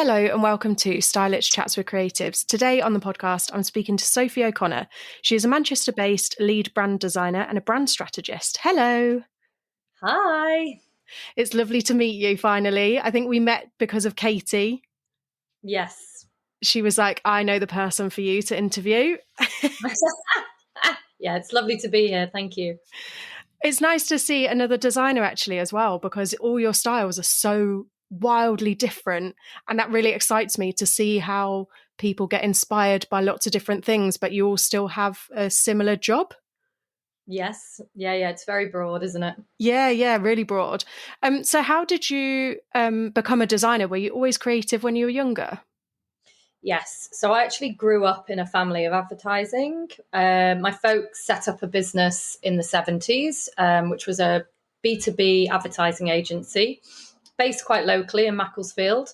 Hello and welcome to Stylish Chats with Creatives. Today on the podcast, I'm speaking to Sophie O'Connor. She is a Manchester-based lead brand designer and a brand strategist. Hello. Hi. It's lovely to meet you finally. I think we met because of Katie. Yes. She was like, I know the person for you to interview. Yeah, it's lovely to be here. Thank you. It's nice to see another designer actually as well, because all your styles are so wildly different. And that really excites me to see how people get inspired by lots of different things, but you all still have a similar job. Yes. Yeah. It's very broad, isn't it? Yeah, really broad. So how did you become a designer? Were you always creative when you were younger? Yes. So I actually grew up in a family of advertising. My folks set up a business in the 70s, which was a B2B advertising agency based quite locally in Macclesfield.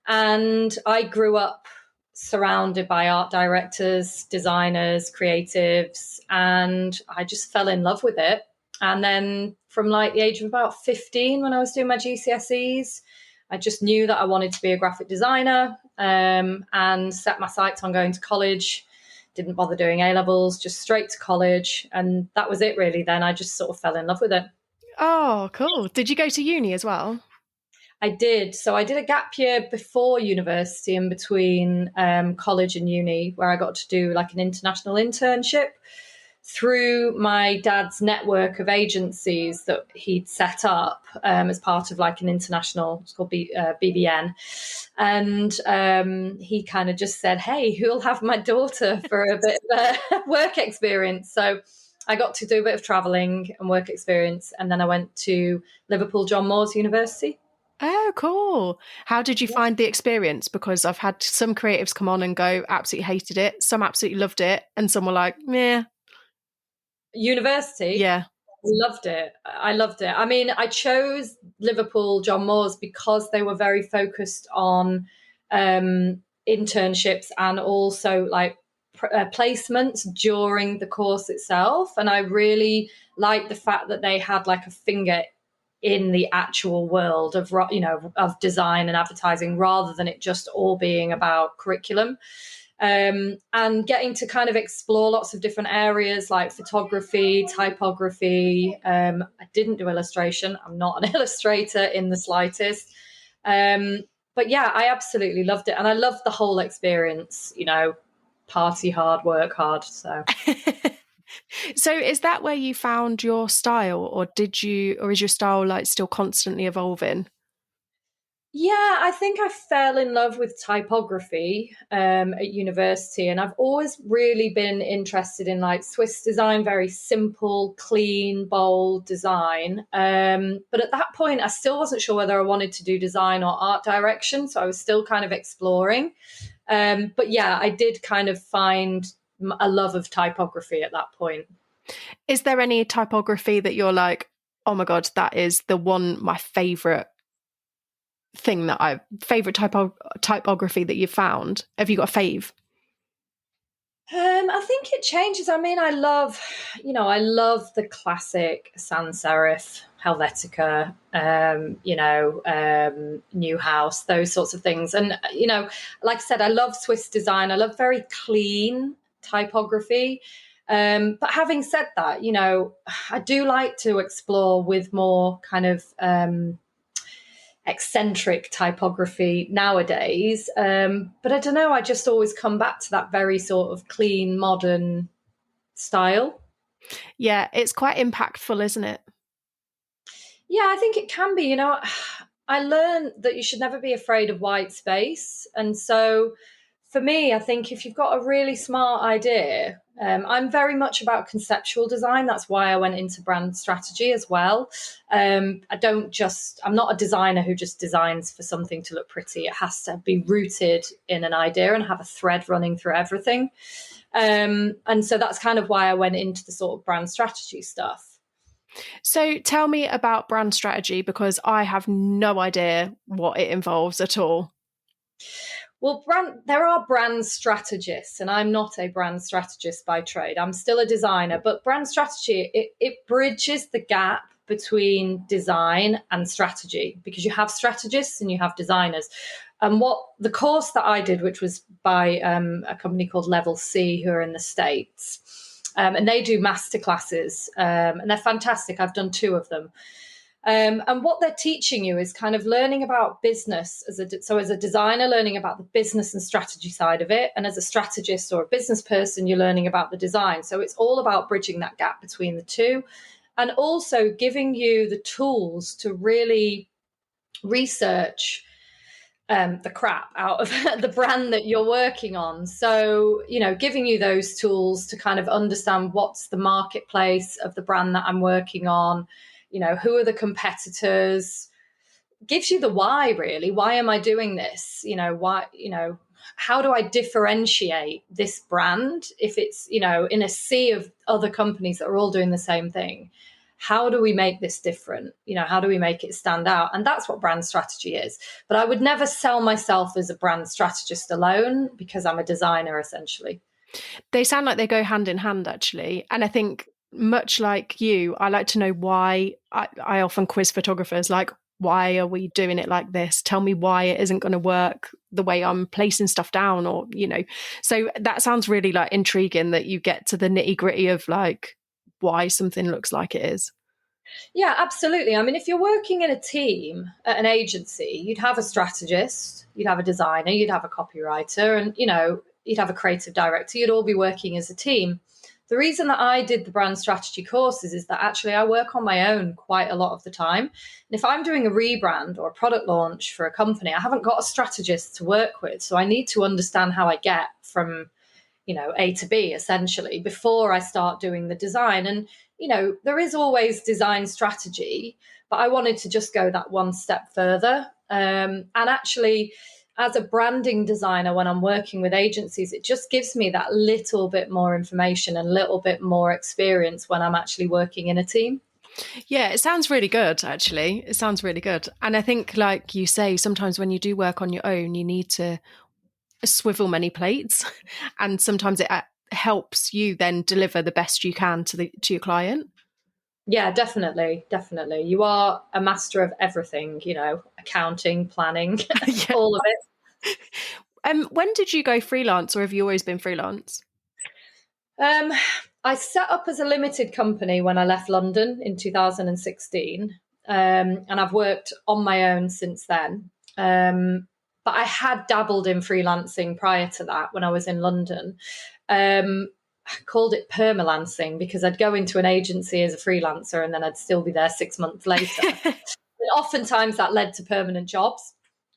And I grew up surrounded by art directors, designers, creatives, and I just fell in love with it. And then from like the age of about 15, when I was doing my GCSEs, I just knew that I wanted to be a graphic designer, and set my sights on going to college. Didn't bother doing A-levels, just straight to college. And that was it really. Then I just sort of fell in love with it. Oh, cool. Did you go to uni as well? I did. So I did a gap year before university, in between college and uni, where I got to do like an international internship through my dad's network of agencies that he'd set up as part of like an international, it's called BBN. And he kind of just said, hey, who'll have my daughter for a bit of work experience? So I got to do a bit of traveling and work experience. And then I went to Liverpool John Moores University. Oh, cool. How did you find the experience? Because I've had some creatives come on and go, absolutely hated it. Some absolutely loved it. And some were like, meh. University? Yeah. Loved it. I loved it. I mean, I chose Liverpool John Moores because they were very focused on internships and also like placements during the course itself. And I really liked the fact that they had like a finger in the actual world of, you know, of design and advertising, rather than it just all being about curriculum. And getting to kind of explore lots of different areas like photography, typography. I didn't do illustration. I'm not an illustrator in the slightest. But yeah, I absolutely loved it. And I loved the whole experience, you know, party hard, work hard. So So is that where you found your style, or is your style like still constantly evolving? yeah, I think I fell in love with typography at university, and I've always really been interested in like Swiss design, very simple, clean, bold design. But at that point, I still wasn't sure whether I wanted to do design or art direction, so I was still kind of exploring. But yeah, I did kind of find a love of typography at that point. Is there any typography that you're like, oh my God, that is my favorite typography that you've found? Have you got a fave? I think it changes. I mean, I love the classic sans serif, Helvetica, Newhouse, those sorts of things. And, you know, like I said, I love Swiss design. I love very clean typography. But having said that, you know, I do like to explore with more kind of eccentric typography nowadays. But I don't know, I just always come back to that very sort of clean, modern style. Yeah, it's quite impactful, isn't it? Yeah, I think it can be. You know, I learned that you should never be afraid of white space. And so for me, I think if you've got a really smart idea, I'm very much about conceptual design. That's why I went into brand strategy as well. I'm not a designer who just designs for something to look pretty. It has to be rooted in an idea and have a thread running through everything. And so that's kind of why I went into the sort of brand strategy stuff. So tell me about brand strategy, because I have no idea what it involves at all. Well, there are brand strategists, and I'm not a brand strategist by trade. I'm still a designer, but brand strategy, it bridges the gap between design and strategy, because you have strategists and you have designers. And what the course that I did, which was by a company called Level C, who are in the States, and they do masterclasses, and they're fantastic. I've done 2 of them. And what they're teaching you is kind of learning about business so as a designer, learning about the business and strategy side of it. And as a strategist or a business person, you're learning about the design. So it's all about bridging that gap between the two, and also giving you the tools to really research the crap out of the brand that you're working on. So, giving you those tools to kind of understand what's the marketplace of the brand that I'm working on, who are the competitors, gives you the why, really. Why am I doing this? Why, how do I differentiate this brand if it's, in a sea of other companies that are all doing the same thing? How do we make this different? How do we make it stand out? And that's what brand strategy is. But I would never sell myself as a brand strategist alone, because I'm a designer, essentially. They sound like they go hand in hand, actually. And I think, much like you, I like to know why. I often quiz photographers, like, why are we doing it like this? Tell me why it isn't going to work the way I'm placing stuff down, or, So that sounds really like intriguing, that you get to the nitty gritty of like why something looks like it is. Yeah, absolutely. I mean, if you're working in a team at an agency, you'd have a strategist, you'd have a designer, you'd have a copywriter, and, you'd have a creative director. You'd all be working as a team. The reason that I did the brand strategy courses is that actually I work on my own quite a lot of the time. And if I'm doing a rebrand or a product launch for a company, I haven't got a strategist to work with. So I need to understand how I get from, A to B, essentially, before I start doing the design. And, there is always design strategy, but I wanted to just go that one step further. And actually, as a branding designer, when I'm working with agencies, it just gives me that little bit more information and a little bit more experience when I'm actually working in a team. Yeah, it sounds really good, actually. It sounds really good. And I think, like you say, sometimes when you do work on your own, you need to swivel many plates. And sometimes it helps you then deliver the best you can to your client. Yeah, definitely. You are a master of everything, accounting, planning, Yeah. all of it. When did you go freelance, or have you always been freelance? I set up as a limited company when I left London in 2016, and I've worked on my own since then. But I had dabbled in freelancing prior to that when I was in London. I called it permalancing because I'd go into an agency as a freelancer and then I'd still be there 6 months later. But oftentimes that led to permanent jobs.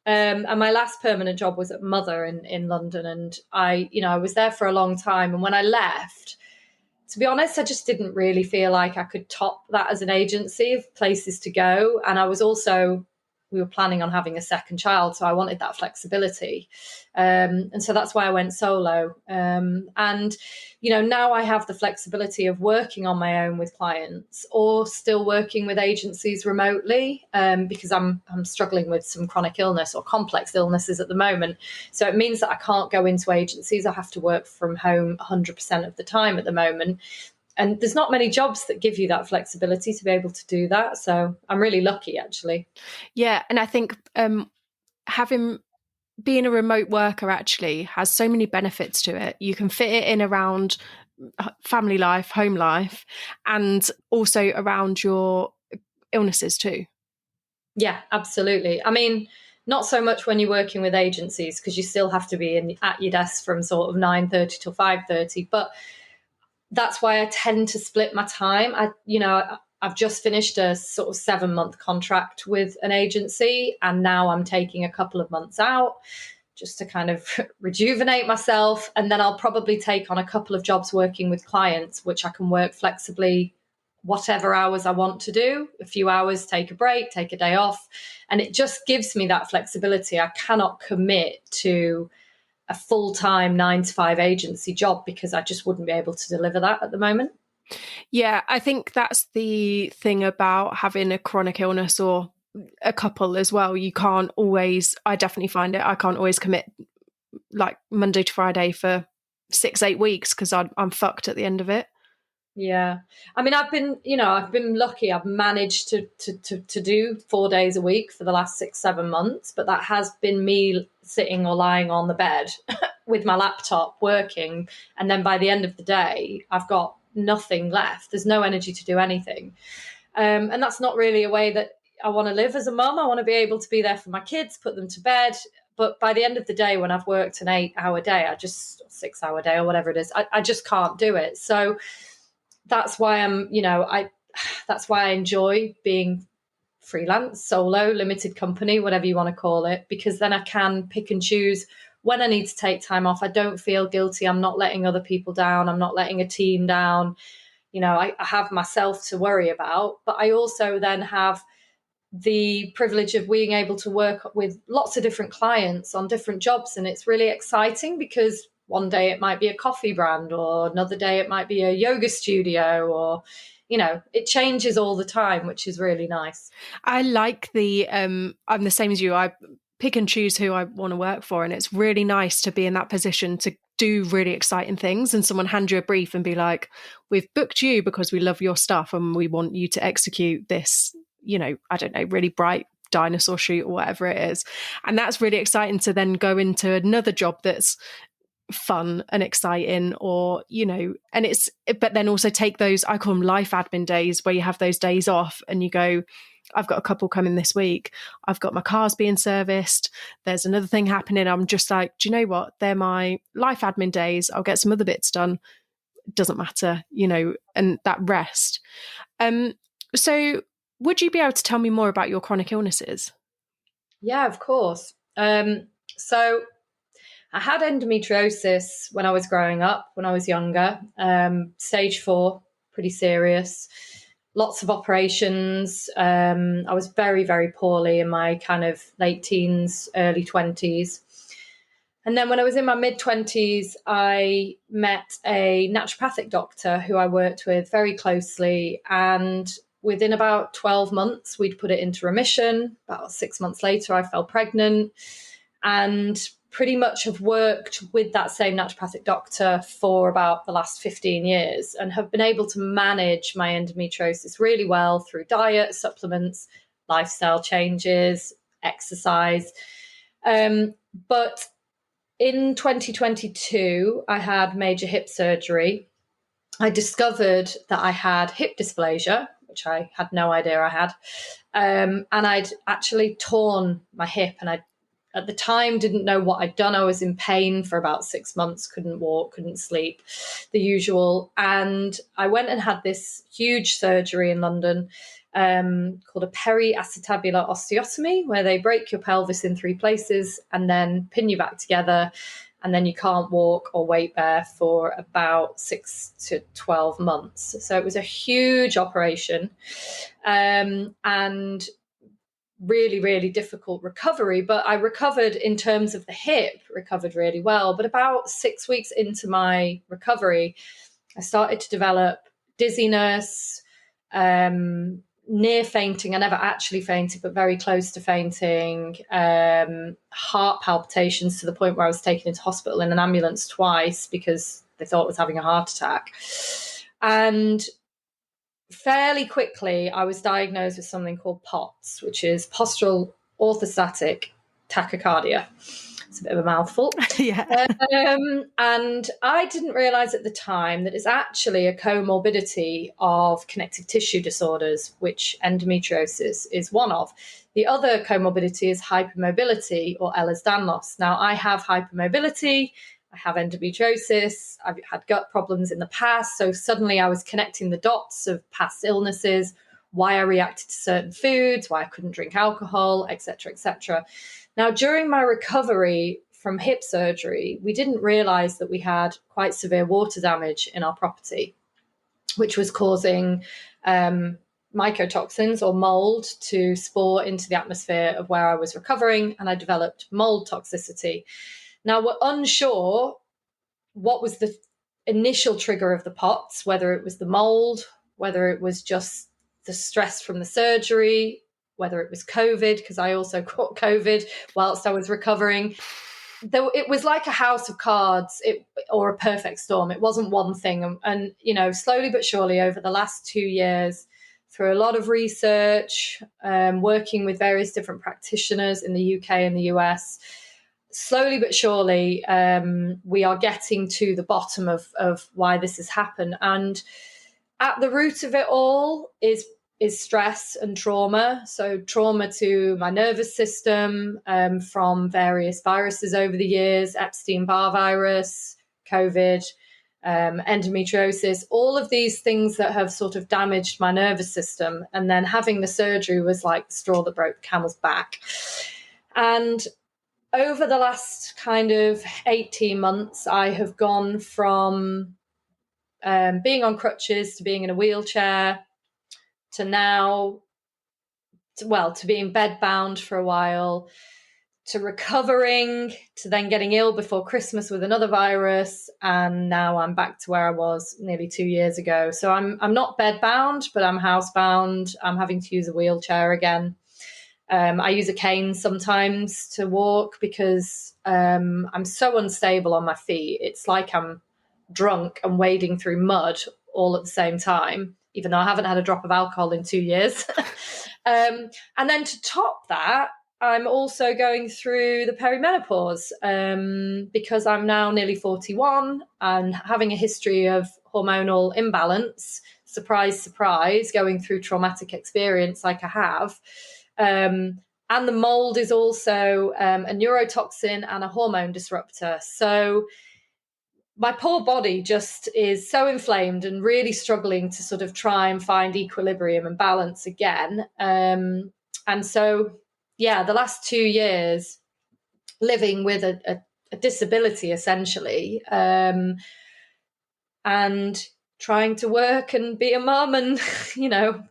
And my last permanent job was at Mother in London. And I was there for a long time. And when I left, to be honest, I just didn't really feel like I could top that as an agency of places to go. And we were planning on having a second child, so I wanted that flexibility. And so that's why I went solo. And, now I have the flexibility of working on my own with clients or still working with agencies remotely, because I'm struggling with some chronic illness or complex illnesses at the moment. So it means that I can't go into agencies. I have to work from home 100% of the time at the moment. And there's not many jobs that give you that flexibility to be able to do that. So I'm really lucky, actually. Yeah. And I think being a remote worker actually has so many benefits to it. You can fit it in around family life, home life, and also around your illnesses too. Yeah, absolutely. I mean, not so much when you're working with agencies, because you still have to be at your desk from sort of 9:30 till 5:30. But that's why I tend to split my time. I've just finished a sort of 7-month contract with an agency, and now I'm taking a couple of months out just to kind of rejuvenate myself. And then I'll probably take on a couple of jobs working with clients, which I can work flexibly, whatever hours I want to do, a few hours, take a break, take a day off. And it just gives me that flexibility. I cannot commit to a full-time 9-to-5 agency job because I just wouldn't be able to deliver that at the moment. Yeah, I think that's the thing about having a chronic illness or a couple as well. You can't always, I definitely find it, I can't always commit like Monday to Friday for 6-8 weeks because I'm fucked at the end of it. Yeah. I mean, I've been lucky. I've managed to do 4 days a week for the last 6, 7 months, but that has been me sitting or lying on the bed with my laptop working. And then by the end of the day, I've got nothing left. There's no energy to do anything. And that's not really a way that I want to live as a mum. I want to be able to be there for my kids, put them to bed. But by the end of the day, when I've worked an 8 hour day, 6 hour day or whatever it is, I just can't do it. So that's why that's why I enjoy being freelance, solo, limited company, whatever you want to call it, because then I can pick and choose when I need to take time off. I don't feel guilty. I'm not letting other people down. I'm not letting a team down. I have myself to worry about, but I also then have the privilege of being able to work with lots of different clients on different jobs. And it's really exciting because one day it might be a coffee brand, or another day it might be a yoga studio, or, it changes all the time, which is really nice. I like I'm the same as you. I pick and choose who I want to work for. And it's really nice to be in that position to do really exciting things and someone hand you a brief and be like, we've booked you because we love your stuff and we want you to execute this, I don't know, really bright dinosaur shoot or whatever it is. And that's really exciting to then go into another job that's fun and exciting, or but then also take those, I call them life admin days, where you have those days off and you go, I've got a couple coming this week, I've got my cars being serviced, there's another thing happening. I'm just like, do you know what, they're my life admin days, I'll get some other bits done, doesn't matter, and that rest. So would you be able to tell me more about your chronic illnesses? Yeah, of course. So I had endometriosis when I was growing up, when I was younger, stage 4, pretty serious, lots of operations. I was very, very poorly in my kind of late teens, early 20s. And then when I was in my mid-20s, I met a naturopathic doctor who I worked with very closely. And within about 12 months, we'd put it into remission. About 6 months later, I fell pregnant. And pretty much have worked with that same naturopathic doctor for about the last 15 years and have been able to manage my endometriosis really well through diet, supplements, lifestyle changes, exercise. But in 2022, I had major hip surgery. I discovered that I had hip dysplasia, which I had no idea I had. And I'd actually torn my hip, and I at the time didn't know what I'd done. I was in pain for about 6 months, couldn't walk, couldn't sleep, the usual. And I went and had this huge surgery in London called a periacetabular osteotomy, where they break your pelvis in 3 places and then pin you back together. And then you can't walk or weight bear for about 6 to 12 months. So it was a huge operation. And really, really difficult recovery, but I recovered in terms of the hip, recovered really well. But about 6 weeks into my recovery, I started to develop dizziness, near fainting. I never actually fainted, but very close to fainting, heart palpitations to the point where I was taken into hospital in an ambulance twice because they thought I was having a heart attack. And fairly quickly, I was diagnosed with something called POTS, which is postural orthostatic tachycardia. It's a bit of a mouthful. Yeah. And I didn't realize at the time that it's actually a comorbidity of connective tissue disorders, which endometriosis is one of. The other comorbidity is hypermobility, or Ehlers-Danlos. Now, I have hypermobility, I have endometriosis, I've had gut problems in the past. So suddenly I was connecting the dots of past illnesses, why I reacted to certain foods, why I couldn't drink alcohol, etc., etc. Now, during my recovery from hip surgery, we didn't realize that we had quite severe water damage in our property, which was causing mycotoxins or mold to spore into the atmosphere of where I was recovering, and I developed mold toxicity. Now, we're unsure what was the initial trigger of the POTS, whether it was the mold, whether it was just the stress from the surgery, whether it was COVID, because I also caught COVID whilst I was recovering. though it was like a house of cards, or a perfect storm. It wasn't one thing. And, slowly but surely over the last 2 years, through a lot of research, working with various different practitioners in the UK and the US, slowly but surely, we are getting to the bottom of why this has happened. And at the root of it all is stress and trauma. So trauma to my nervous system, from various viruses over the years, Epstein-Barr virus, COVID, endometriosis, all of these things that have sort of damaged my nervous system. And then having the surgery was like the straw that broke the camel's back. And over the last kind of 18 months, I have gone from being on crutches to being in a wheelchair to now, to being bedbound for a while, to recovering, to then getting ill before Christmas with another virus, and now I'm back to where I was nearly 2 years ago. So I'm not bedbound, but I'm housebound. I'm having to use a wheelchair again. I use a cane sometimes to walk because I'm so unstable on my feet. It's like I'm drunk and wading through mud all at the same time, even though I haven't had a drop of alcohol in 2 years. And then to top that, I'm also going through the perimenopause because I'm now nearly 41 and having a history of hormonal imbalance. Surprise, surprise, going through traumatic experience like I have. And the mold is also a neurotoxin and a hormone disruptor. So my poor body just is so inflamed and really struggling to sort of try and find equilibrium and balance again. And so, the last 2 years living with a disability, essentially, and trying to work and be a mum and,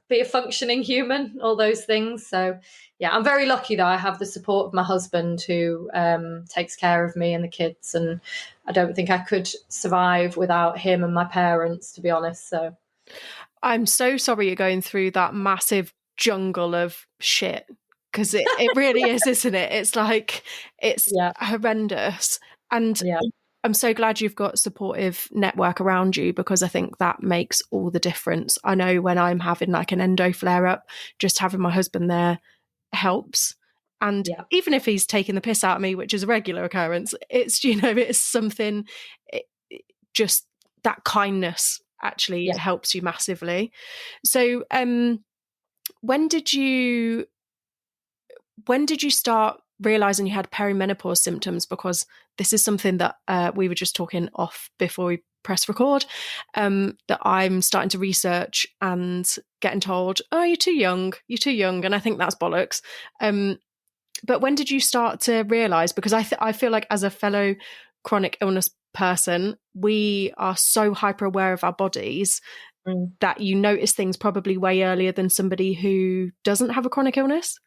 be a functioning human, all those things. So, I'm very lucky that I have the support of my husband who takes care of me and the kids. And I don't think I could survive without him and my parents, to be honest. So I'm so sorry you're going through that massive jungle of shit, because it really is, isn't it? It's like, it's horrendous. And I'm so glad you've got a supportive network around you, because I think that makes all the difference. I know when I'm having like an endo flare up, just having my husband there helps. And even if he's taking the piss out of me, which is a regular occurrence, it's, it's something, just that kindness actually helps you massively. So when did you start realizing you had perimenopause symptoms? Because this is something that we were just talking off before we press record, that I'm starting to research and getting told, oh, you're too young. And I think that's bollocks. But when did you start to realize? Because I feel like as a fellow chronic illness person, we are so hyper aware of our bodies that you notice things probably way earlier than somebody who doesn't have a chronic illness.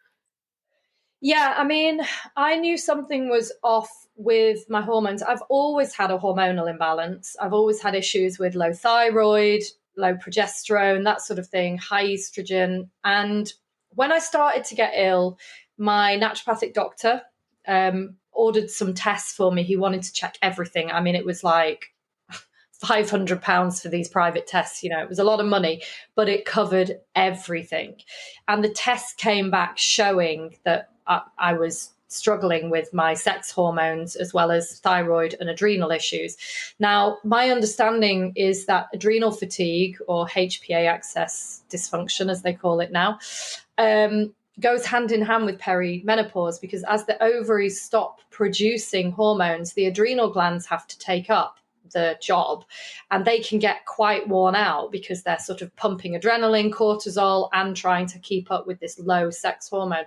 Yeah, I mean, I knew something was off with my hormones. I've always had a hormonal imbalance. I've always had issues with low thyroid, low progesterone, that sort of thing, high estrogen. And when I started to get ill, my naturopathic doctor ordered some tests for me. He wanted to check everything. I mean, it was like £500 for these private tests. It was a lot of money, but it covered everything. And the tests came back showing that I was struggling with my sex hormones as well as thyroid and adrenal issues. Now, my understanding is that adrenal fatigue, or HPA axis dysfunction, as they call it now, goes hand in hand with perimenopause, because as the ovaries stop producing hormones, the adrenal glands have to take up the job, and they can get quite worn out because they're sort of pumping adrenaline, cortisol, and trying to keep up with this low sex hormone.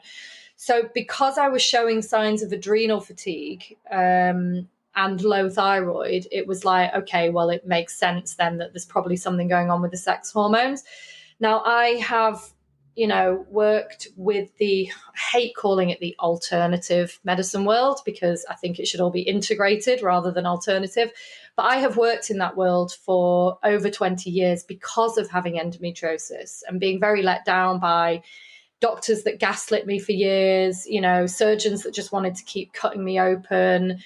So because I was showing signs of adrenal fatigue and low thyroid, it was like, okay, well, it makes sense then that there's probably something going on with the sex hormones. Now, I have, worked with I hate calling it the alternative medicine world, because I think it should all be integrated rather than alternative. But I have worked in that world for over 20 years because of having endometriosis and being very let down by doctors that gaslit me for years, surgeons that just wanted to keep cutting me open,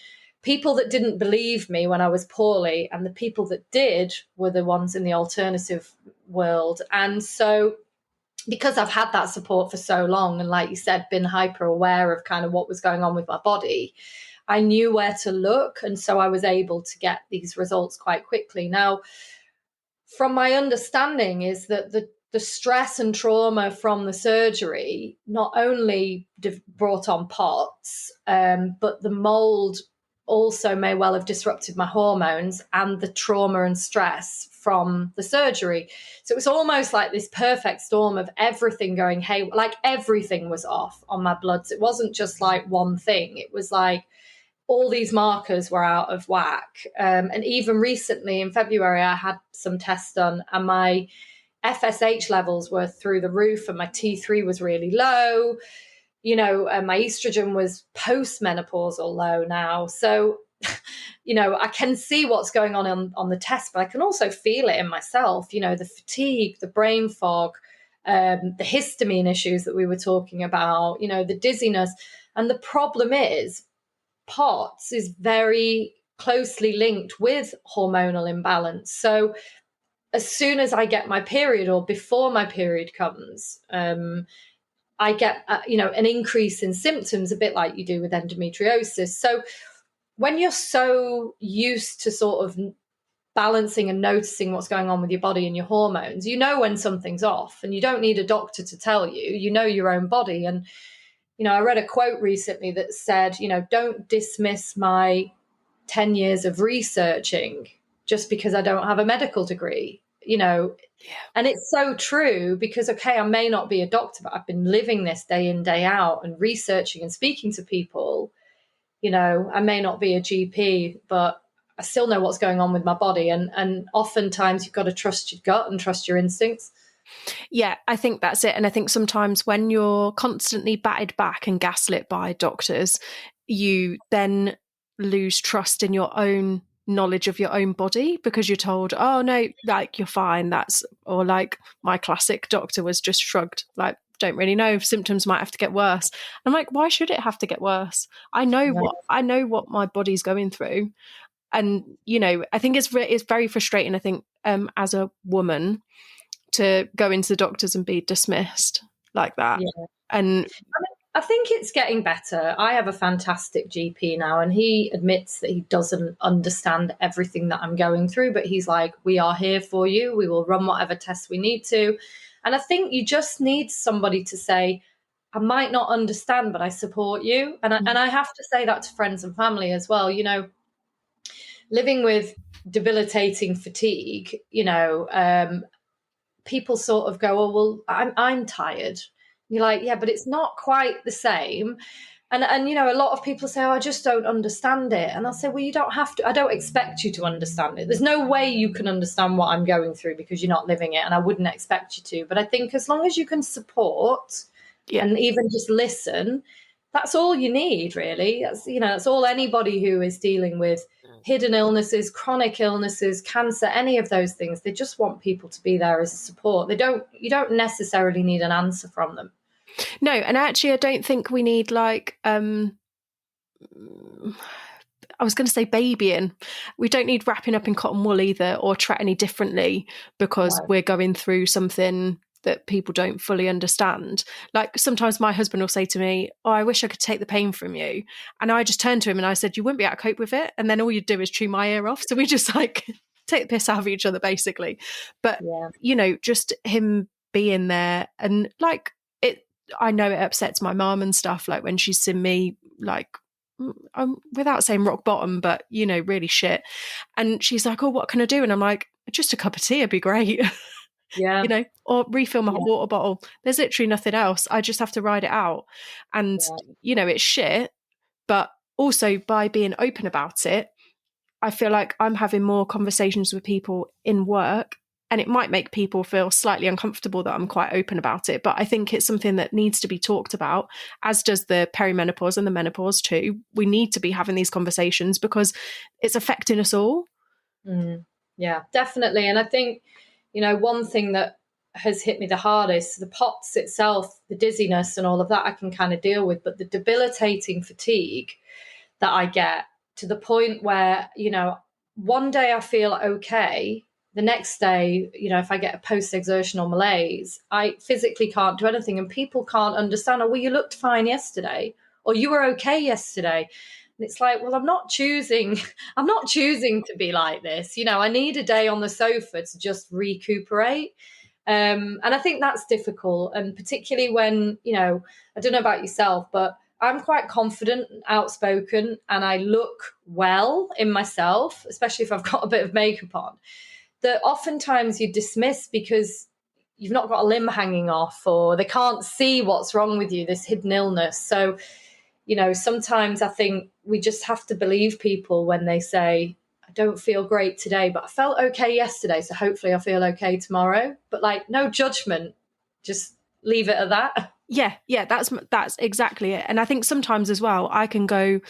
people that didn't believe me when I was poorly, and the people that did were the ones in the alternative world. And so, because I've had that support for so long, and like you said, been hyper aware of kind of what was going on with my body, I knew where to look. And so I was able to get these results quite quickly. Now, from my understanding is that the stress and trauma from the surgery not only brought on POTS, but the mold also may well have disrupted my hormones and the trauma and stress from the surgery. So it was almost like this perfect storm of everything going, hey, like everything was off on my bloods. It wasn't just like one thing. It was like all these markers were out of whack. And even recently in February, I had some tests done and my FSH levels were through the roof and my T3 was really low. My estrogen was post-menopausal low now. So, I can see what's going on the test, but I can also feel it in myself, the fatigue, the brain fog, the histamine issues that we were talking about, the dizziness. And the problem is POTS is very closely linked with hormonal imbalance. So as soon as I get my period or before my period comes, I get, an increase in symptoms, a bit like you do with endometriosis. So when you're so used to sort of balancing and noticing what's going on with your body and your hormones, when something's off, and you don't need a doctor to tell you, your own body. And, I read a quote recently that said, don't dismiss my 10 years of researching just because I don't have a medical degree. And it's so true because, okay, I may not be a doctor, but I've been living this day in, day out and researching and speaking to people. I may not be a GP, but I still know what's going on with my body. And oftentimes you've got to trust your gut and trust your instincts. Yeah, I think that's it. And I think sometimes when you're constantly batted back and gaslit by doctors, you then lose trust in your own knowledge of your own body because you're told, oh no, like you're fine, or like my classic doctor was just shrugged, like don't really know, symptoms might have to get worse. I'm like, why should it have to get worse? I know what my body's going through. And I think it's very frustrating, I think, as a woman to go into the doctors and be dismissed like that. Yeah. And I think it's getting better. I have a fantastic GP now, and he admits that he doesn't understand everything that I'm going through, but he's like, we are here for you. We will run whatever tests we need to. And I think you just need somebody to say, I might not understand, but I support you. And I have to say that to friends and family as well. Living with debilitating fatigue, people sort of go, oh, well, I'm tired. You're like, yeah, but it's not quite the same. And a lot of people say, oh, I just don't understand it. And I'll say, well, you don't have to. I don't expect you to understand it. There's no way you can understand what I'm going through because you're not living it, and I wouldn't expect you to. But I think as long as you can support and even just listen, that's all you need, really. That's all anybody who is dealing with hidden illnesses, chronic illnesses, cancer, any of those things. They just want people to be there as a support. You don't necessarily need an answer from them. No, and actually I don't think we need like I was going to say babying. We don't need wrapping up in cotton wool either or treat any differently because we're going through something that people don't fully understand. Like sometimes my husband will say to me, oh, I wish I could take the pain from you. And I just turned to him and I said, you wouldn't be able to cope with it. And then all you'd do is chew my ear off. So we just like take the piss out of each other basically. But, just him being there and like I know it upsets my mum and stuff, like when she's seen me like, without saying rock bottom, but, really shit. And she's like, oh, what can I do? And I'm like, just a cup of tea would be great. Yeah. Or refill my hot water bottle. There's literally nothing else. I just have to ride it out. And, it's shit. But also by being open about it, I feel like I'm having more conversations with people in work, and it might make people feel slightly uncomfortable that I'm quite open about it. But I think it's something that needs to be talked about, as does the perimenopause and the menopause too. We need to be having these conversations because it's affecting us all. Yeah, definitely. And I think, one thing that has hit me the hardest, the POTS itself, the dizziness and all of that I can kind of deal with, but the debilitating fatigue that I get to the point where, one day I feel okay. The next day, if I get a post-exertional malaise, I physically can't do anything, and people can't understand, oh, well, you looked fine yesterday, or you were okay yesterday. And it's like, well, I'm not choosing to be like this. I need a day on the sofa to just recuperate. And I think that's difficult. And particularly when, I don't know about yourself, but I'm quite confident and outspoken, and I look well in myself, especially if I've got a bit of makeup on, that oftentimes you dismiss because you've not got a limb hanging off, or they can't see what's wrong with you, this hidden illness. So, sometimes I think we just have to believe people when they say, I don't feel great today, but I felt okay yesterday, so hopefully I'll feel okay tomorrow. But no judgment, just leave it at that. Yeah, that's exactly it. And I think sometimes as well, I can go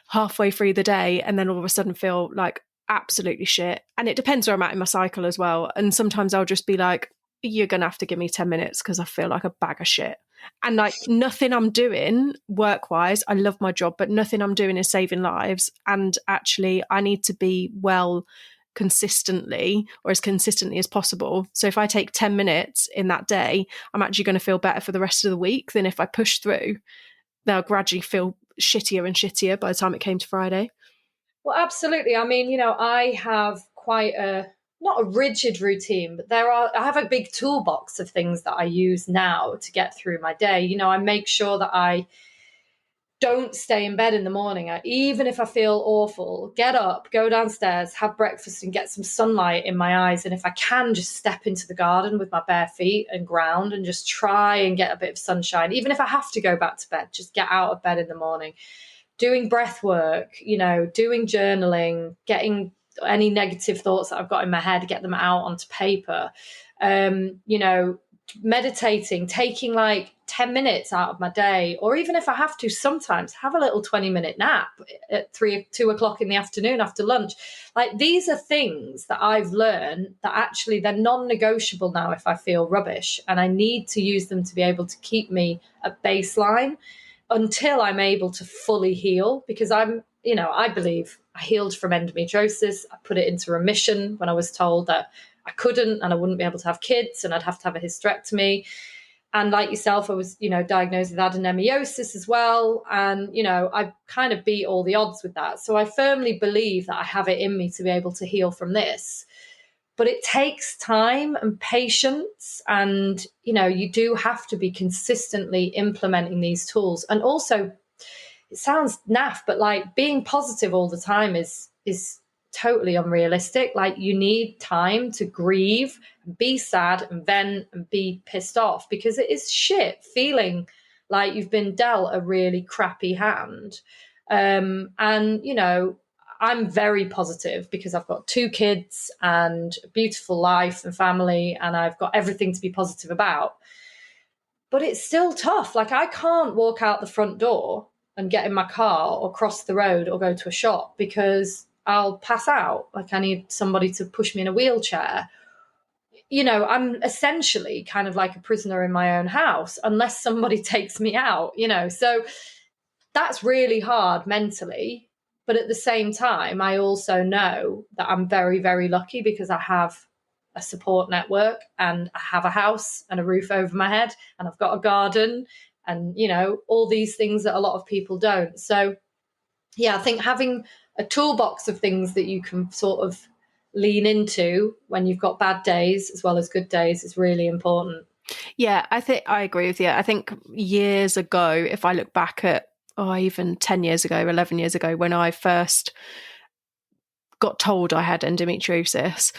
halfway through the day and then all of a sudden feel like absolutely shit. And it depends where I'm at in my cycle as well. And sometimes I'll just be like, you're going to have to give me 10 minutes because I feel like a bag of shit. And nothing I'm doing work-wise, I love my job, but nothing I'm doing is saving lives. And actually, I need to be well consistently, or as consistently as possible. So if I take 10 minutes in that day, I'm actually going to feel better for the rest of the week than if I push through. They'll gradually feel shittier and shittier by the time it came to Friday. Well, absolutely. I mean, I have quite not a rigid routine, but I have a big toolbox of things that I use now to get through my day. I make sure that I don't stay in bed in the morning. Even if I feel awful, get up, go downstairs, have breakfast, and get some sunlight in my eyes. And if I can, just step into the garden with my bare feet and ground and just try and get a bit of sunshine. Even if I have to go back to bed, just get out of bed in the morning. Doing breath work, doing journaling, getting any negative thoughts that I've got in my head, get them out onto paper. Meditating, taking 10 minutes out of my day, or even if I have to, sometimes have a little 20-minute nap at 2 o'clock in the afternoon after lunch. These are things that I've learned that actually they're non-negotiable now if I feel rubbish, and I need to use them to be able to keep me at baseline until I'm able to fully heal, because I believe I healed from endometriosis. I put it into remission when I was told that I couldn't and I wouldn't be able to have kids and I'd have to have a hysterectomy. And like yourself, I was, diagnosed with adenomyosis as well. And, I kind of beat all the odds with that. So I firmly believe that I have it in me to be able to heal from this. But it takes time and patience. And, you do have to be consistently implementing these tools. And also, it sounds naff, but being positive all the time is totally unrealistic. You need time to grieve, and be sad, and vent, and be pissed off, because it is shit feeling like you've been dealt a really crappy hand. And I'm very positive because I've got 2 kids and a beautiful life and family, and I've got everything to be positive about. But it's still tough. I can't walk out the front door and get in my car or cross the road or go to a shop because I'll pass out. I need somebody to push me in a wheelchair. I'm essentially kind of like a prisoner in my own house unless somebody takes me out, So that's really hard mentally. But at the same time, I also know that I'm very, very lucky because I have a support network, and I have a house and a roof over my head, and I've got a garden, and, all these things that a lot of people don't. So, yeah, I think having a toolbox of things that you can sort of lean into when you've got bad days as well as good days is really important. Yeah, I think I agree with you. I think years ago, if I look back at, even 10 years ago, 11 years ago, when I first got told I had endometriosis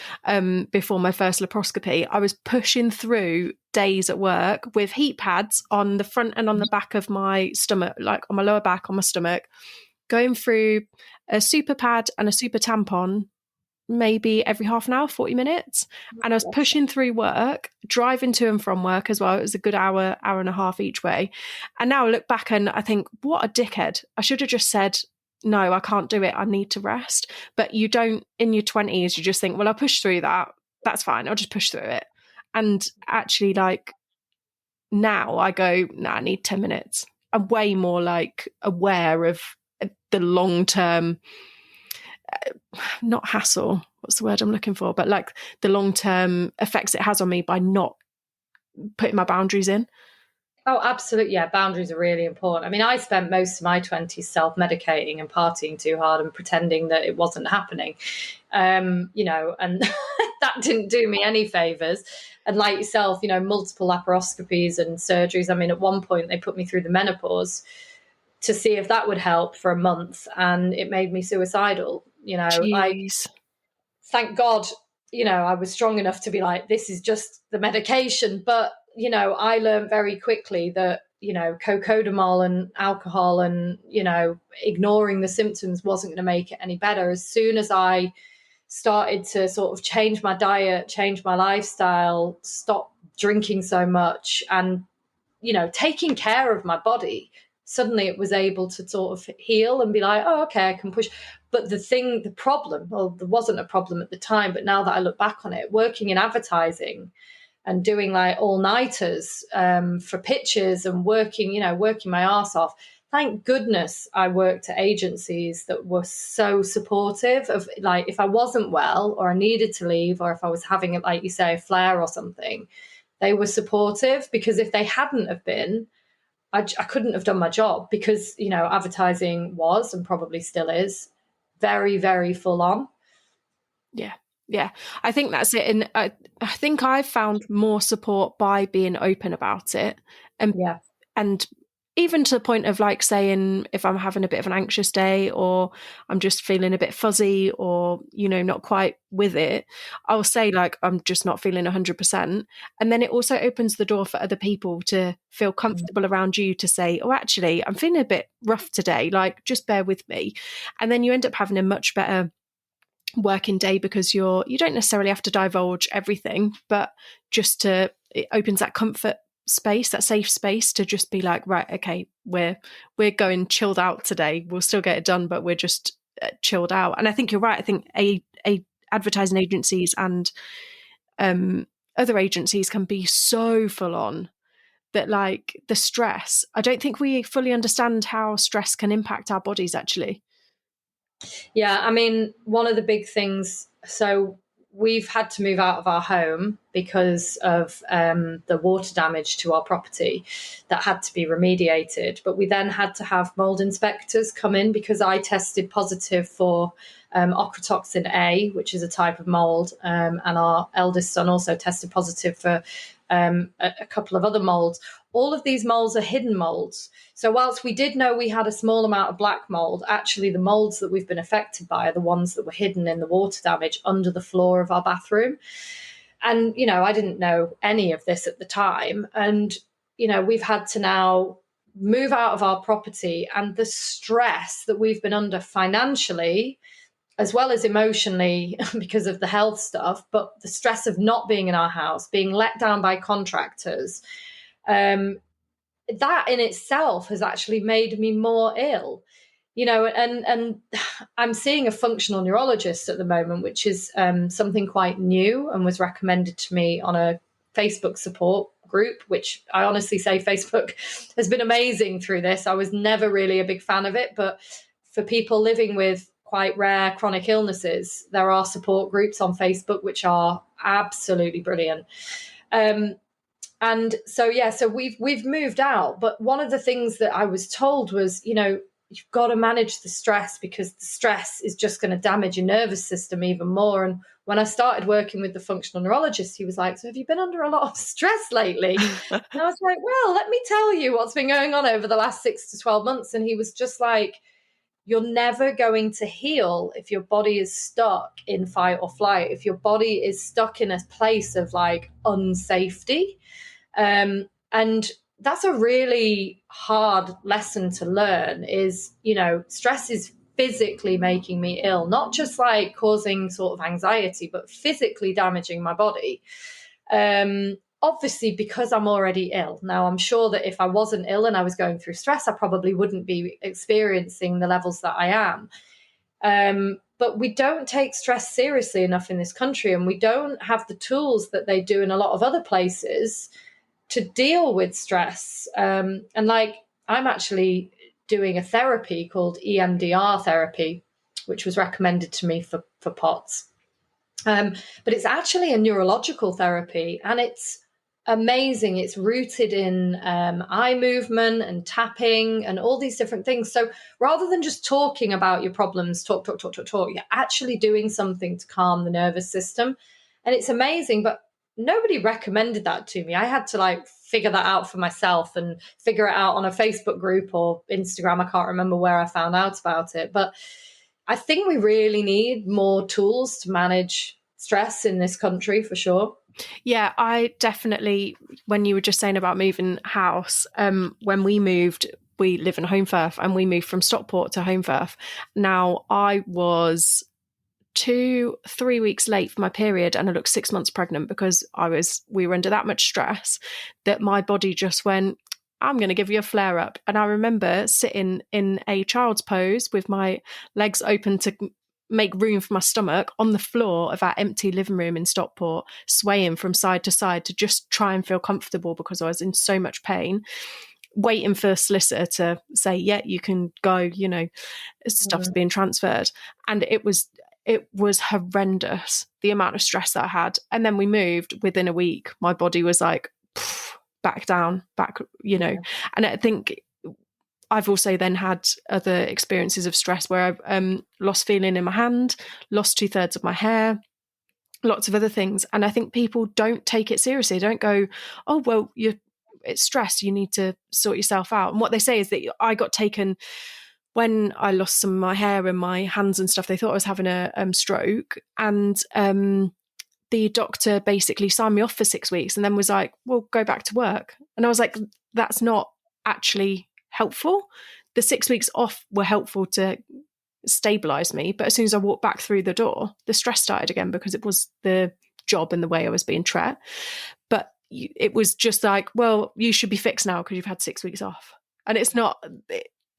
before my first laparoscopy, I was pushing through days at work with heat pads on the front and on the back of my stomach, on my lower back, on my stomach, going through a super pad and a super tampon maybe every half an hour, 40 minutes. And I was pushing through work, driving to and from work as well. It was a good hour and a half each way. And now I look back and I think, what a dickhead. I should have just said, no, I can't do it. I need to rest. But you don't, in your 20s, you just think, well, I'll push through that. That's fine. I'll just push through it. And actually, now I go, I need 10 minutes. I'm way more aware of the long-term, not hassle, what's the word I'm looking for, but like the long-term effects it has on me by not putting my boundaries in. Oh, absolutely. Yeah, boundaries are really important. I mean, I spent most of my 20s self-medicating and partying too hard and pretending that it wasn't happening, and that didn't do me any favors. And like yourself, multiple laparoscopies and surgeries. I mean, at one point, they put me through the menopause to see if that would help for a month, and it made me suicidal. Jeez. Thank God, I was strong enough to be like, this is just the medication. But, I learned very quickly that, cocodamol and alcohol and, ignoring the symptoms wasn't going to make it any better. As soon as I started to sort of change my diet, change my lifestyle, stop drinking so much and, taking care of my body, suddenly it was able to sort of heal and be like, oh, okay, I can push. But the problem, well, there wasn't a problem at the time, but now that I look back on it, working in advertising and doing like all-nighters for pitches and working my arse off. Thank goodness I worked at agencies that were so supportive of, like, if I wasn't well or I needed to leave, or if I was having, like you say, a flare or something, they were supportive, because if they hadn't have been, I couldn't have done my job, because, advertising was, and probably still is, very, very full on. Yeah. I think that's it. And I think I've found more support by being open about it. And even to the point of like saying, if I'm having a bit of an anxious day, or I'm just feeling a bit fuzzy, or, not quite with it, I'll say like, I'm just not feeling 100%. And then it also opens the door for other people to feel comfortable around you to say, oh, actually, I'm feeling a bit rough today. Like, just bear with me. And then you end up having a much better working day, because you don't necessarily have to divulge everything, but it opens that comfort space, that safe space, to just be like, right, okay, we're going chilled out today. We'll still get it done, but we're just chilled out. And I think you're right. I think a advertising agencies and other agencies can be so full on that, like, the stress, I don't think we fully understand how stress can impact our bodies actually. Yeah, I mean, one of the big things, so we've had to move out of our home because of the water damage to our property that had to be remediated. But we then had to have mold inspectors come in, because I tested positive for ochratoxin A, which is a type of mold, and our eldest son also tested positive for a couple of other molds. All of these molds are hidden molds. So whilst we did know we had a small amount of black mold, actually the molds that we've been affected by are the ones that were hidden in the water damage under the floor of our bathroom. And, I didn't know any of this at the time. And, we've had to now move out of our property, and the stress that we've been under financially, as well as emotionally, because of the health stuff, but the stress of not being in our house, being let down by contractors, that in itself has actually made me more ill. And I'm seeing a functional neurologist at the moment, which is something quite new, and was recommended to me on a Facebook support group, which I honestly say Facebook has been amazing through this. I was never really a big fan of it, but for people living with quite rare chronic illnesses, there are support groups on Facebook which are absolutely brilliant. And so, so we've moved out. But one of the things that I was told was, you've got to manage the stress, because the stress is just going to damage your nervous system even more. And when I started working with the functional neurologist, he was like, so have you been under a lot of stress lately? And I was like, well, let me tell you what's been going on over the last 6 to 12 months. And he was just like, you're never going to heal if your body is stuck in fight or flight, if your body is stuck in a place of like unsafety. And that's a really hard lesson to learn, is, stress is physically making me ill, not just like causing sort of anxiety, but physically damaging my body. Obviously, because I'm already ill. Now, I'm sure that if I wasn't ill and I was going through stress, I probably wouldn't be experiencing the levels that I am. But we don't take stress seriously enough in this country, and we don't have the tools that they do in a lot of other places to deal with stress. And like, I'm actually doing a therapy called EMDR therapy, which was recommended to me for POTS. But it's actually a neurological therapy, and it's amazing. It's rooted in eye movement and tapping and all these different things. So rather than just talking about your problems, talk, you're actually doing something to calm the nervous system. And it's amazing, but nobody recommended that to me. I had to like figure that out for myself and figure it out on a Facebook group or Instagram. I can't remember where I found out about it, but I think we really need more tools to manage stress in this country, for sure. Yeah, I definitely, when you were just saying about moving house, when we moved, we live in Holmfirth, and we moved from Stockport to Holmfirth. Now, I was 2-3 weeks late for my period, and I looked 6 months pregnant because we were under that much stress that my body just went, I'm going to give you a flare up. And I remember sitting in a child's pose with my legs open to make room for my stomach on the floor of our empty living room in Stockport, swaying from side to side to just try and feel comfortable because I was in so much pain, waiting for a solicitor to say, yeah, you can go, stuff's being transferred. And it was horrendous, the amount of stress that I had. And then we moved. Within a week, my body was like, back down, Yeah. And I think I've also then had other experiences of stress where I've lost feeling in my hand, lost 2/3 of my hair, lots of other things. And I think people don't take it seriously. They don't go, oh, well, it's stress, you need to sort yourself out. And what they say is that I got taken when I lost some of my hair and my hands and stuff. They thought I was having a stroke, and the doctor basically signed me off for 6 weeks and then was like, well, go back to work. And I was like, that's not actually helpful. The 6 weeks off were helpful to stabilize me, but as soon as I walked back through the door, the stress started again because it was the job and the way I was being treated. But it was just like, well, you should be fixed now because you've had 6 weeks off. And it's not,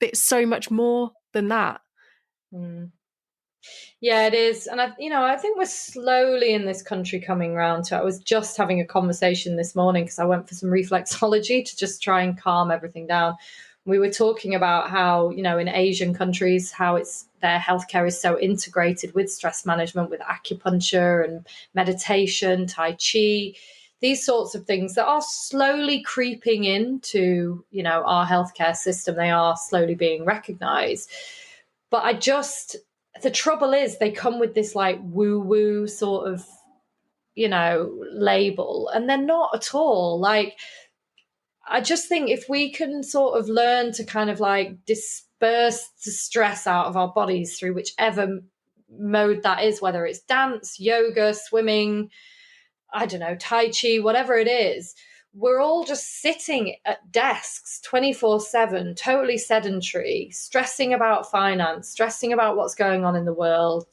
it's so much more than that. Yeah, it is. And I think we're slowly in this country coming around to it. I was just having a conversation this morning because I went for some reflexology to just try and calm everything down. We were talking about how, in Asian countries, how their healthcare is so integrated with stress management, with acupuncture and meditation, Tai Chi, these sorts of things that are slowly creeping into, our healthcare system. They are slowly being recognized. But the trouble is they come with this like woo-woo sort of, label, and they're not at all. Like, I just think if we can sort of learn to kind of like disperse the stress out of our bodies through whichever mode that is, whether it's dance, yoga, swimming, I don't know, Tai Chi, whatever it is, we're all just sitting at desks 24/7, totally sedentary, stressing about finance, stressing about what's going on in the world.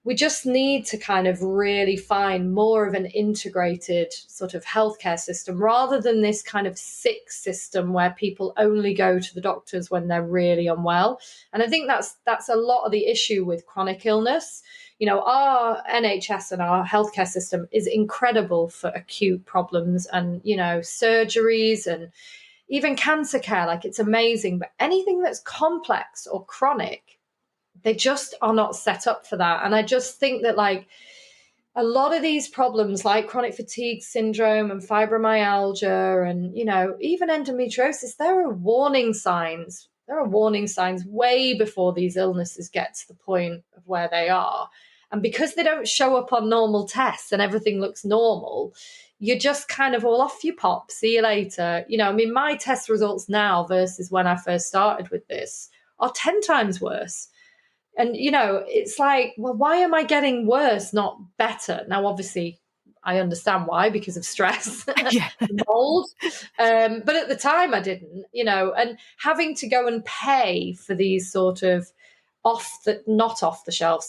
We just need to kind of really find more of an integrated sort of healthcare system rather than this kind of sick system where people only go to the doctors when they're really unwell. And I think that's a lot of the issue with chronic illness. Our NHS and our healthcare system is incredible for acute problems and, surgeries and even cancer care. Like, it's amazing. But anything that's complex or chronic, they just are not set up for that. And I just think that, like, a lot of these problems like chronic fatigue syndrome and fibromyalgia and, even endometriosis, there are warning signs. There are warning signs way before these illnesses get to the point of where they are. And because they don't show up on normal tests and everything looks normal, you're just kind of all off you pop. See you later. My test results now versus when I first started with this are 10 times worse. And, it's like, well, why am I getting worse, not better? Now, obviously, I understand why, because of stress and mold. But at the time I didn't, and having to go and pay for these sort of not off the shelf,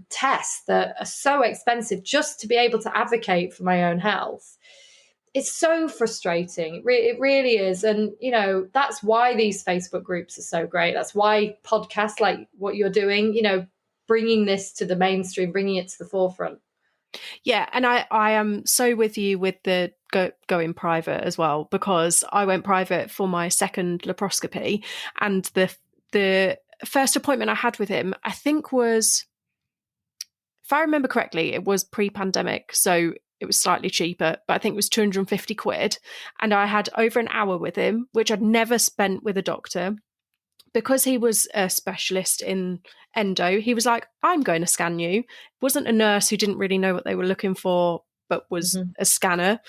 tests that are so expensive just to be able to advocate for my own health. It's so frustrating. It really is. And, that's why these Facebook groups are so great. That's why podcasts like what you're doing, bringing this to the mainstream, bringing it to the forefront. Yeah, and I am so with you with the going private as well, because I went private for my second laparoscopy, and the first appointment I had with him, I think was, if I remember correctly, it was pre-pandemic, so it was slightly cheaper, but I think it was 250 quid, and I had over an hour with him, which I'd never spent with a doctor. Because he was a specialist in endo, he was like, I'm going to scan you. It wasn't a nurse who didn't really know what they were looking for, but was Mm-hmm. a scanner.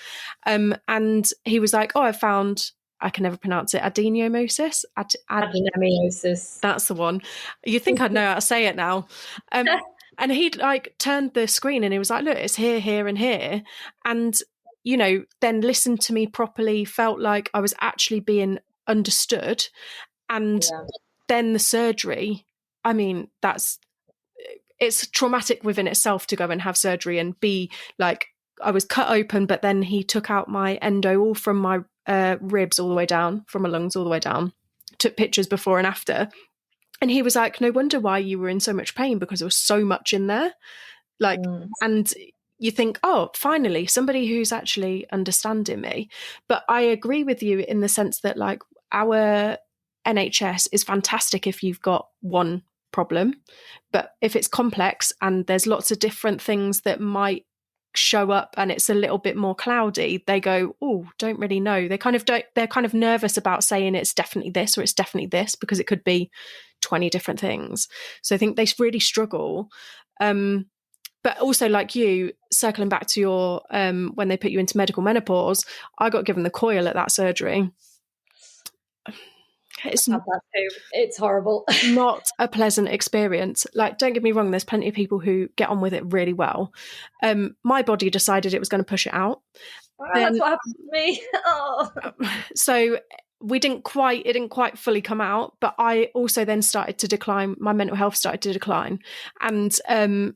And he was like, oh, I found, I can never pronounce it, adenomyosis. Adenomyosis. That's the one. You think I'd know how to say it now. And he'd like turned the screen and he was like, look, it's here, here, and here. And, you know, then listened to me properly, felt like I was actually being understood. And Yeah. then the surgery, I mean, it's traumatic within itself to go and have surgery and be like, I was cut open, but then he took out my endo all from my ribs all the way down, from my lungs all the way down, took pictures before and after. And he was like, no wonder why you were in so much pain, because there was so much in there. Like, and you think, oh, finally, somebody who's actually understanding me. But I agree with you in the sense that, like, our NHS is fantastic if you've got one problem. But if it's complex and there's lots of different things that might show up and it's a little bit more cloudy, they go, oh, don't really know. They're kind of nervous about saying it's definitely this or it's definitely this, because it could be 20 different things. So I think they really struggle. But also, like you, circling back to your when they put you into medical menopause, I got given the coil at that surgery. It's I've had that too. It's horrible. not a pleasant experience. Like, don't get me wrong, there's plenty of people who get on with it really well. My body decided it was going to push it out. That's what happened to me. Oh. So it didn't quite fully come out, but I also then started to decline. My mental health started to decline. And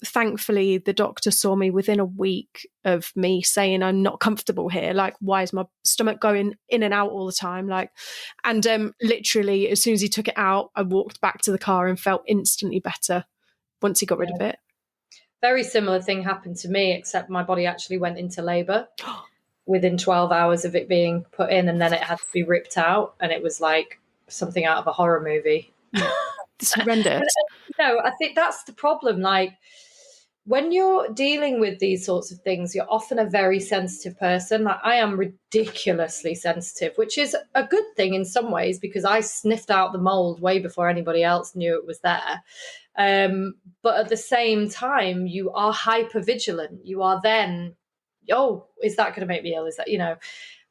thankfully, the doctor saw me within a week of me saying, I'm not comfortable here. Like, why is my stomach going in and out all the time? Like, and literally, as soon as he took it out, I walked back to the car and felt instantly better once he got rid of it. Very similar thing happened to me, except my body actually went into labor within 12 hours of it being put in, and then it had to be ripped out, and it was like something out of a horror movie. Yeah. It's horrendous. No, I think that's the problem. Like, when you're dealing with these sorts of things, you're often a very sensitive person. Like, I am ridiculously sensitive, which is a good thing in some ways, because I sniffed out the mold way before anybody else knew it was there. But at the same time, you are hyper vigilant. You are then, oh, is that going to make me ill? Is that,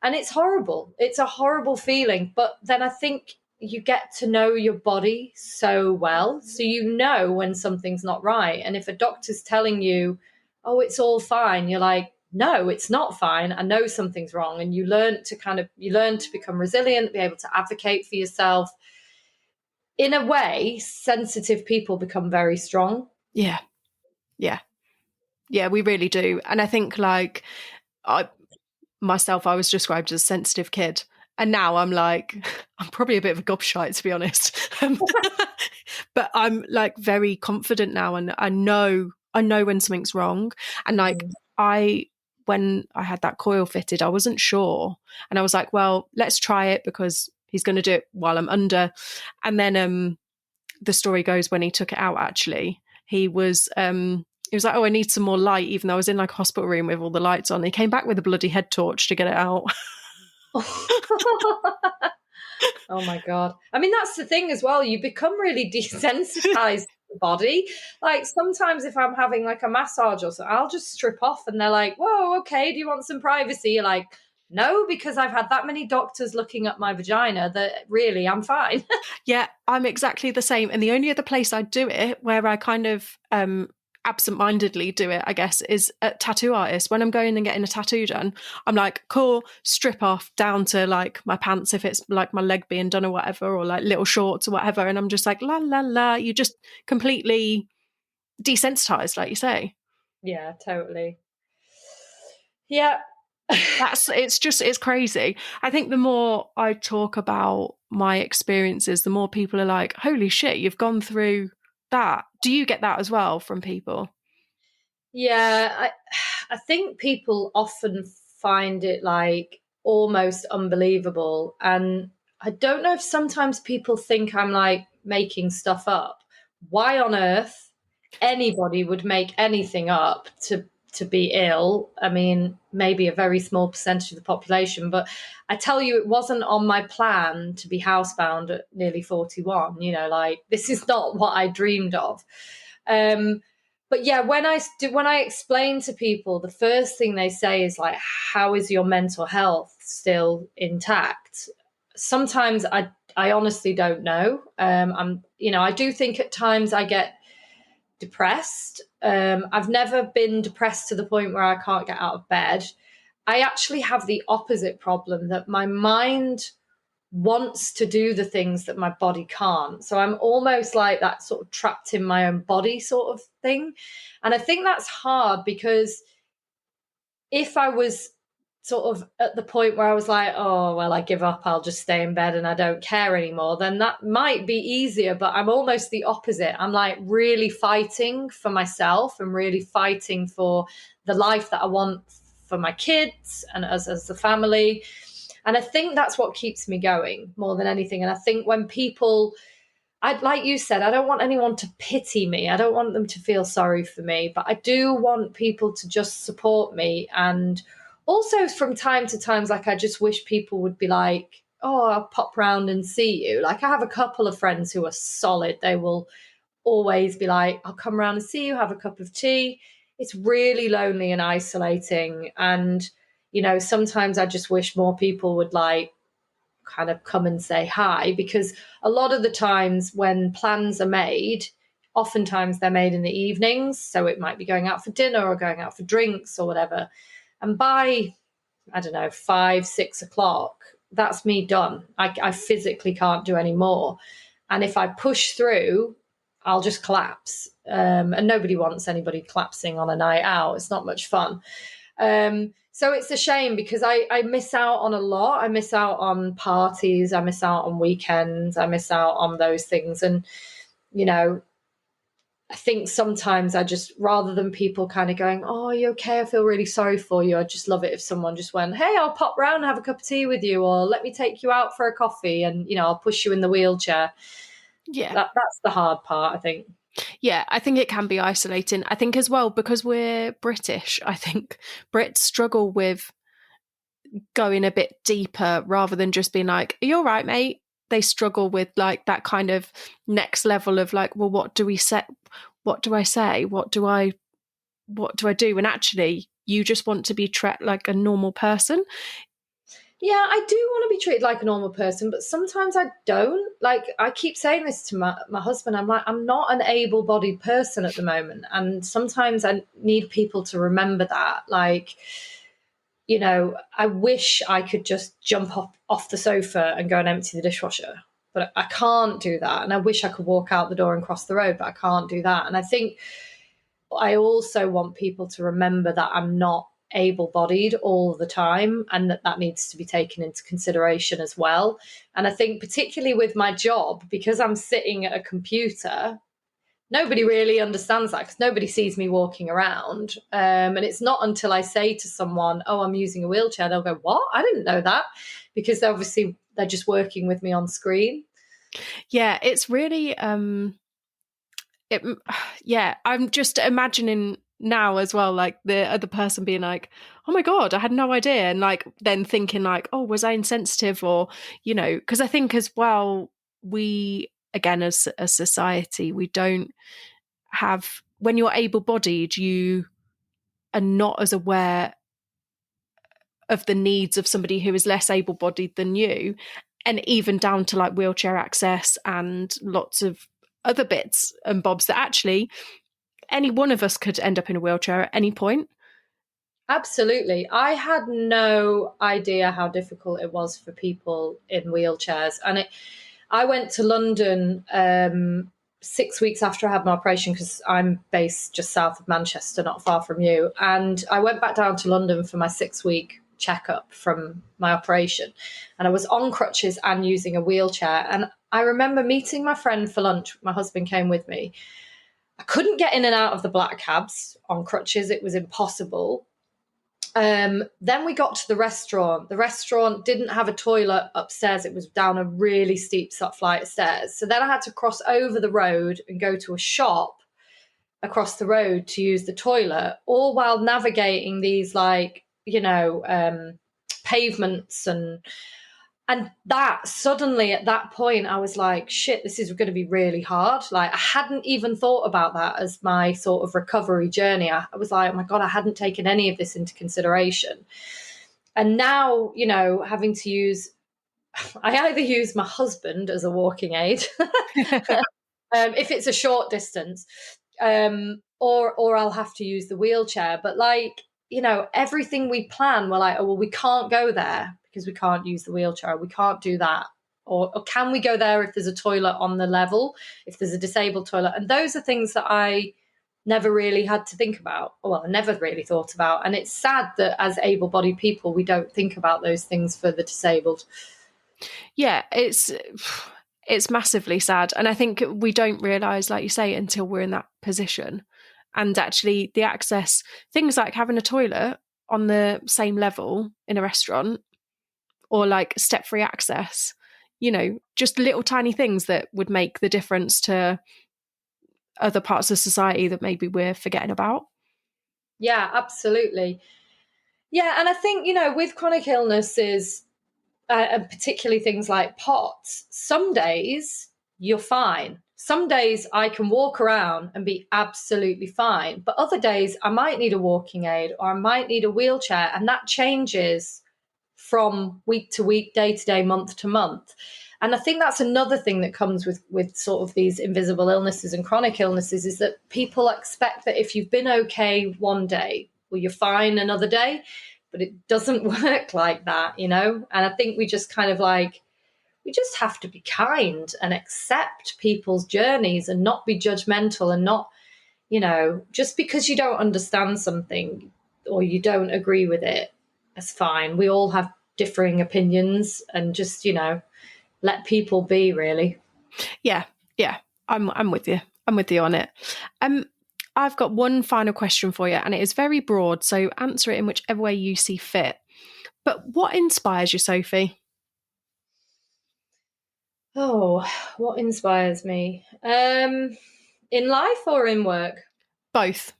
and it's horrible. It's a horrible feeling. But then I think you get to know your body so well. So you know when something's not right. And if a doctor's telling you, oh, it's all fine, you're like, no, it's not fine. I know something's wrong. And you learn to become resilient, be able to advocate for yourself. In a way, sensitive people become very strong. Yeah. Yeah, we really do. And I think, like, I was described as a sensitive kid. And now I'm like, I'm probably a bit of a gobshite, to be honest. But I'm like very confident now, and I know when something's wrong. And like when I had that coil fitted, I wasn't sure. And I was like, well, let's try it because he's going to do it while I'm under. And then the story goes, when he took it out, actually, he was like, oh, I need some more light, even though I was in like a hospital room with all the lights on. He came back with a bloody head torch to get it out. Oh my God. I mean, that's the thing as well. You become really desensitized to the body. Like, sometimes if I'm having like a massage or something, I'll just strip off and they're like, whoa, okay, do you want some privacy? You're like, no, because I've had that many doctors looking at my vagina that really I'm fine. Yeah, I'm exactly the same. And the only other place I do it, where I kind of absentmindedly do it, I guess, is at tattoo artists. When I'm going and getting a tattoo done, I'm like, cool, strip off down to like my pants if it's like my leg being done or whatever, or like little shorts or whatever. And I'm just like, la, la, la. You just completely desensitized, like you say. Yeah, totally. Yeah. It's crazy. I think the more I talk about my experiences, the more people are like, holy shit, you've gone through that. Do you get that as well from people? Yeah, I think people often find it like almost unbelievable. And I don't know if sometimes people think I'm like making stuff up. Why on earth anybody would make anything up to be ill? I mean, maybe a very small percentage of the population, but I tell you, it wasn't on my plan to be housebound at nearly 41. You know, like this is not what I dreamed of. Um, but yeah, when I explain to people, the first thing they say is like, "How is your mental health still intact?" Sometimes I honestly don't know. I do think at times I get depressed. I've never been depressed to the point where I can't get out of bed. I actually have the opposite problem that my mind wants to do the things that my body can't. So I'm almost like that sort of trapped in my own body sort of thing. And I think that's hard because if I was sort of at the point where I was like, oh, well, I give up, I'll just stay in bed and I don't care anymore, then that might be easier. But I'm almost the opposite. I'm like really fighting for myself and really fighting for the life that I want for my kids and us as a family. And I think that's what keeps me going more than anything. And I think when people, like you said, I don't want anyone to pity me. I don't want them to feel sorry for me, but I do want people to just support me. And also from time to time, like I just wish people would be like, oh, I'll pop round and see you. Like I have a couple of friends who are solid. They will always be like, I'll come around and see you, have a cup of tea. It's really lonely and isolating. And, sometimes I just wish more people would like kind of come and say hi, because a lot of the times when plans are made, oftentimes they're made in the evenings. So it might be going out for dinner or going out for drinks or whatever. And by, I don't know, 5, 6 o'clock, that's me done. I physically can't do any more. And if I push through, I'll just collapse. And nobody wants anybody collapsing on a night out. It's not much fun. So it's a shame because I miss out on a lot. I miss out on parties. I miss out on weekends. I miss out on those things. And, I think sometimes I just, rather than people kind of going, oh, are you okay? I feel really sorry for you. I just love it if someone just went, hey, I'll pop round and have a cup of tea with you, or let me take you out for a coffee and, I'll push you in the wheelchair. Yeah. That's the hard part, I think. Yeah, I think it can be isolating. I think as well, because we're British, I think Brits struggle with going a bit deeper rather than just being like, are you all right, mate? They struggle with like that kind of next level of like, well, what do we say? What do I say? What do I do? And actually, you just want to be treated like a normal person. Yeah, I do want to be treated like a normal person, but sometimes I don't. Like, I keep saying this to my husband. I'm like, I'm not an able bodied person at the moment. And sometimes I need people to remember that. Like, I wish I could just jump off the sofa and go and empty the dishwasher, but I can't do that. And I wish I could walk out the door and cross the road, but I can't do that. And I think I also want people to remember that I'm not able-bodied all the time, and that needs to be taken into consideration as well. And I think particularly with my job, because I'm sitting at a computer, nobody really understands that because nobody sees me walking around. And it's not until I say to someone, oh, I'm using a wheelchair, they'll go, what? I didn't know that, because they're just working with me on screen. Yeah, it's really I'm just imagining now as well, like the other person being like, oh my god, I had no idea, and like then thinking like, oh, was I insensitive? Or because I think as well, we again as a society, we don't have, when you're able-bodied, you are not as aware of the needs of somebody who is less able-bodied than you, and even down to like wheelchair access and lots of other bits and bobs that actually any one of us could end up in a wheelchair at any point. Absolutely. I had no idea how difficult it was for people in wheelchairs. And I went to London 6 weeks after I had my operation, because I'm based just south of Manchester, not far from you. And I went back down to London for my 6-week checkup from my operation. And I was on crutches and using a wheelchair. And I remember meeting my friend for lunch. My husband came with me. I couldn't get in and out of the black cabs on crutches. It was impossible. Then we got to the restaurant. The restaurant didn't have a toilet upstairs. It was down a really steep flight of stairs. So then I had to cross over the road and go to a shop across the road to use the toilet, all while navigating these pavements and that suddenly at that point I was like, shit, this is going to be really hard. Like I hadn't even thought about that as my sort of recovery journey. I was like, oh my God, I hadn't taken any of this into consideration. And now, having to I either use my husband as a walking aid if it's a short distance, or I'll have to use the wheelchair. But everything we plan, we're like, oh, well, we can't go there because we can't use the wheelchair. We can't do that. Or can we go there if there's a toilet on the level, if there's a disabled toilet? And those are things that I never really had to think about. Well, I never really thought about. And it's sad that as able-bodied people, we don't think about those things for the disabled. Yeah, it's massively sad. And I think we don't realise, like you say, until we're in that position. And actually the access, things like having a toilet on the same level in a restaurant, or like step-free access, just little tiny things that would make the difference to other parts of society that maybe we're forgetting about. Yeah, absolutely. Yeah, and I think, with chronic illnesses, and particularly things like POTS, some days you're fine. Some days I can walk around and be absolutely fine. But other days I might need a walking aid or I might need a wheelchair. And that changes from week to week, day to day, month to month. And I think that's another thing that comes with sort of these invisible illnesses and chronic illnesses, is that people expect that if you've been okay one day, well, you're fine another day. But it doesn't work like that, And I think we just kind of we just have to be kind and accept people's journeys and not be judgmental and not, just because you don't understand something or you don't agree with it, that's fine. We all have differing opinions and just, let people be, really. Yeah. I'm with you. I'm with you on it. I've got one final question for you, and it is very broad, so answer it in whichever way you see fit. But what inspires you, Sophie? Oh, what inspires me? In life or in work? Both.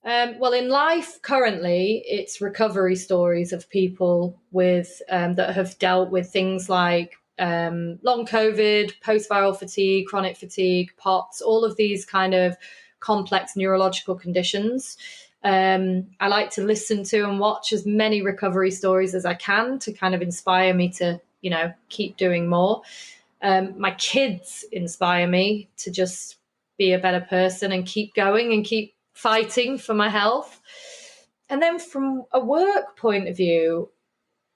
Well, in life currently, it's recovery stories of people with that have dealt with things like long COVID, post-viral fatigue, chronic fatigue, POTS, all of these kind of complex neurological conditions. I like to listen to and watch as many recovery stories as I can to kind of inspire me to, keep doing more. My kids inspire me to just be a better person and keep going and keep fighting for my health. And then from a work point of view,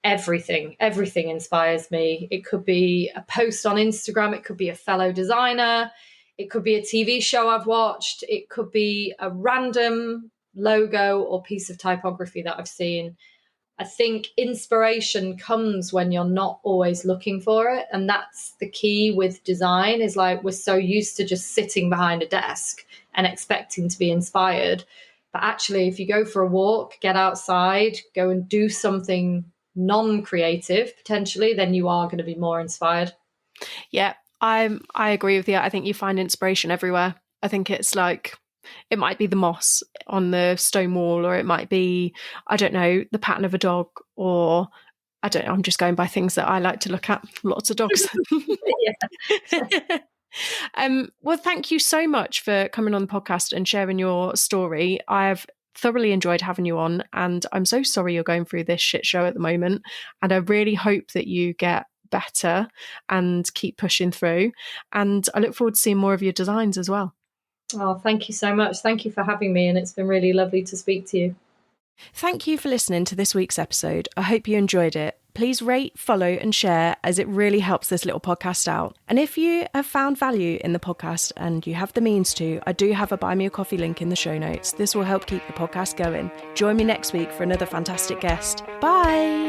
everything inspires me. It could be a post on Instagram. It could be a fellow designer. It could be a TV show I've watched. It could be a random logo or piece of typography that I've seen. I think inspiration comes when you're not always looking for it. And that's the key with design, is we're so used to just sitting behind a desk and expecting to be inspired. But actually, if you go for a walk, get outside, go and do something non-creative, potentially, then you are going to be more inspired. Yeah, I agree with you. I think you find inspiration everywhere. I think it's it might be the moss on the stone wall, or it might be, I don't know, the pattern of a dog, or I don't know, I'm just going by things that I like to look at. Lots of dogs. Well, thank you so much for coming on the podcast and sharing your story. I've thoroughly enjoyed having you on, and I'm so sorry you're going through this shit show at the moment, and I really hope that you get better and keep pushing through, and I look forward to seeing more of your designs as well. Oh, thank you so much. Thank you for having me, and it's been really lovely to speak to you. Thank you for listening to this week's episode. I hope you enjoyed it. Please rate, follow and share, as it really helps this little podcast out. And if you have found value in the podcast and you have the means to, I do have a Buy Me a Coffee link in the show notes. This will help keep the podcast going. Join me next week for another fantastic guest. Bye!